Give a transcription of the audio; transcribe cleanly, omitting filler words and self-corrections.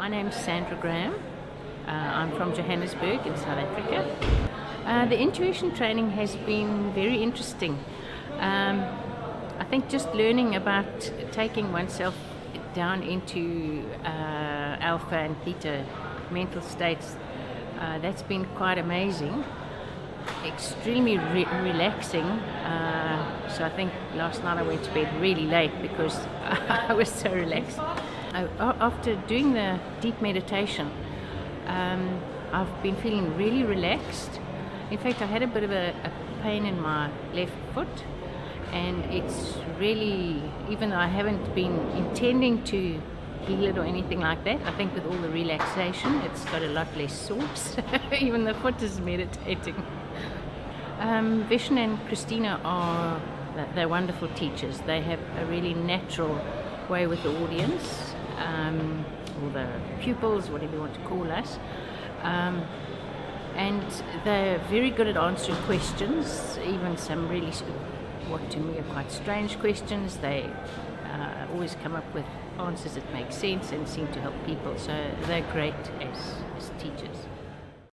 My name's Sandra. I'm from Johannesburg in South Africa. The intuition training has been very interesting. I think just learning about taking oneself down into alpha and theta mental states, that's been quite amazing, extremely relaxing. So I think last night I went to bed really late because I was so relaxed. After doing the deep meditation, I've been feeling really relaxed. In fact, I had a bit of a pain in my left foot, and it's really, even though I haven't been intending to heal it or anything like that, I think with all the relaxation it's got a lot less sores. Even the foot is meditating. Vishen and Christina they're wonderful teachers. They have a really natural way with the audience, or the pupils, whatever you want to call us. And they're very good at answering questions, even some really, what to me are quite strange questions. They always come up with answers that make sense and seem to help people. So they're great as teachers.